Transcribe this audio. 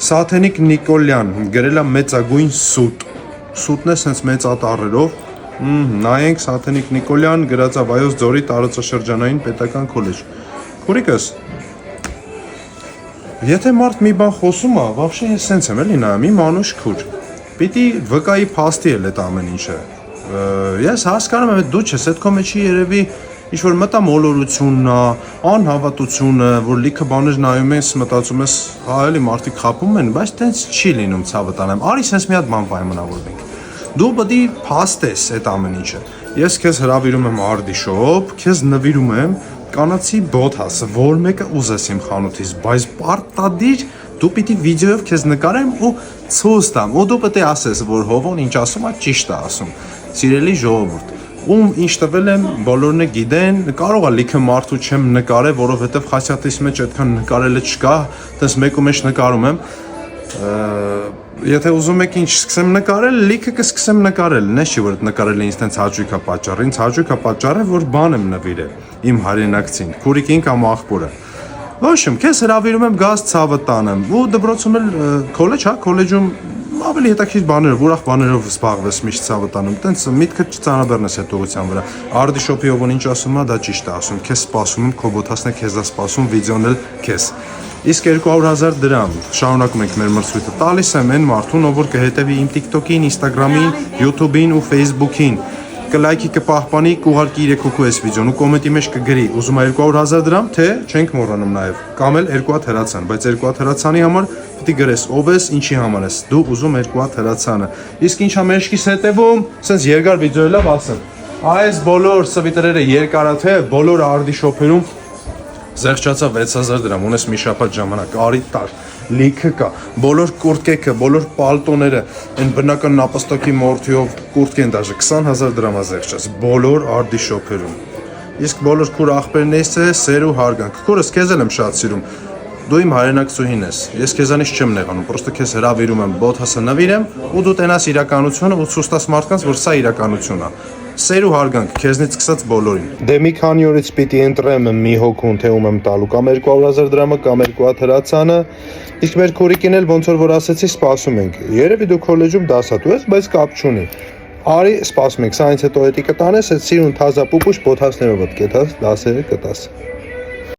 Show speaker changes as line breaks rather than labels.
Սաթենիկ Նիկոլյան գրել է մեծագույն սուտ։ Սուտն է sense մեծ ատառերով։ Նայենք Սաթենիկ Նիկոլյան գրած է Վայոց ձորի տարածաշրջանային պետական քոլեջ։ Քուրիկս, եթե մարդ մի բան խոսում է, вообще ես sense եմ էլի նայում, իմ անուշ քուր։ Պիտի վկայի փաստի էլ այդ ամեն ինչը։ Ես հասկանում եմ, դու չես այդ քո մեջի երևի ինչ-որ մտամոլորությունն է, անհավատությունը, որ լիքը բաներ նայում ես, մտածում ես, հա էլի մարդիկ խաբում են, բայց տենց չի լինում ցավը տանեմ։ Արի sense մի հատ բան պայմանավորվենք։ Դու պետք է փաստես այդ ամեն ինչը։ Ես քեզ հրավիրում եմ Արդիշոպ, քեզ նվիրում եմ կանացի բոթասը, որ մեկը ուզես իմ խանութից, բայց պարտադիր դու պիտի վիդեոյով քեզ նկարեմ ու ցույց տամ, ու դու պետք է ասես, որ Հովոն ինչ ասում է, ճիշտ է ասում։ Սիրելի ժողովուրդ, ում ինչ տվել եմ, բոլորն գիտեն, կարող է լիքը մարդու չեմ նկարել, որովհետև խասյաթիս մեջ այդքան նկարելը չկա, դες մեկու մեջ նկարում եմ։ Եթե ուզում եք ինչ սկսեմ նկարել, լիքը կսկսեմ նկարել, նես չի որ այդ նկարելը ինձ տենց հաճույք է պատճառը, ինձ հաճույք է պատճառը, որ բան եմ նվիրել իմ հայրենակցին, քուրիկին կամ աղբորը։ Ոչ իմ, քեզ հրավիրում եմ գազ ցավը տանեմ, ու դպրոցում էլ քոլեջ, հա, քոլեջում ավելի հետաքրքիր բաներով, ուրախ բաներով զբաղվես միշտ ցավը տանում, տենց միտքը չծանրաբեռնես այդ ուղղության վրա։ Արդիշոպի ով ինչ ասում է, դա ճիշտ է ասում, քեզ սպասում եմ, քո բոթասն է քեզ է սպասում, վիդեոն էլ քեզ։ Իսկ 200,000 դրամ շարունակում ենք մեր մրցույթը, տալիս եմ այն մարդուն, ով որ կհետևի իմ TikTok-ին, Instagram-ին, YouTube-ին ու Facebook-ին, կլայքի կպահպանի, կուղարկի 3 հոգու այս վիդեոն ու կոմենտի մեջ կգրի, ուզում է 200,000 դրամ, թե չենք մոռանում նաև, կամ էլ 2 հատ հրացան, բայց 2 հատ հրացանի համար պիտի գրես ով ես, ինչի համար ես, դու ուզում 2 հատ հրացանը։ Իսկ ինչա մեջքիս հետևում, սենց երկար վիդեո էլ ասեմ։ Այս բոլոր սվիտերերը երկարաթե, բոլոր Արդիշոպերում զեղչացա 6000 դրամ, ունես մի շաբաթ ժամանակ, արի տար, լիքը կա, բոլոր կուրտկեքը, բոլոր պալտոները, այն բնական նապաստակի մորթիով կուրտկեն դաժե 20,000 դրամ է զեղչած, բոլոր Արդիշոպերում։ Իսկ բոլոր քուր աղբերներս է սեր ու հարգանք, քուրս քեզ էլ եմ շատ սիրում, դու իմ հայրենակցուհին ես, ես քեզանից չեմ նեղանում, պրոստը քեզ հրավիրում եմ բոթասը նվիրեմ ու դու տենաս իրականությունը ու ցույց տաս մարդկանց, որ սա իրականություն է։ Սեր ու հարգանք քեզնից սկսած բոլորին։ Դե մի քանի օրից պիտի ընտրեմ մի հոգուն, թե ում եմ տալու, կամ 200,000 դրամը, կամ 2 հատ հրացանը։ Իսկ մեր քուրիկին էլ ոնց որ ասեցի, սպասում ենք։ Երևի դու քոլեջում դասատու ես, բայց կապ չունի։ Արի սպասում ենք, սա ինձ հետո էտի կտանես, այդ սիրուն թազա պուպուշ բոթասներով կետաս, դասերը կտաս։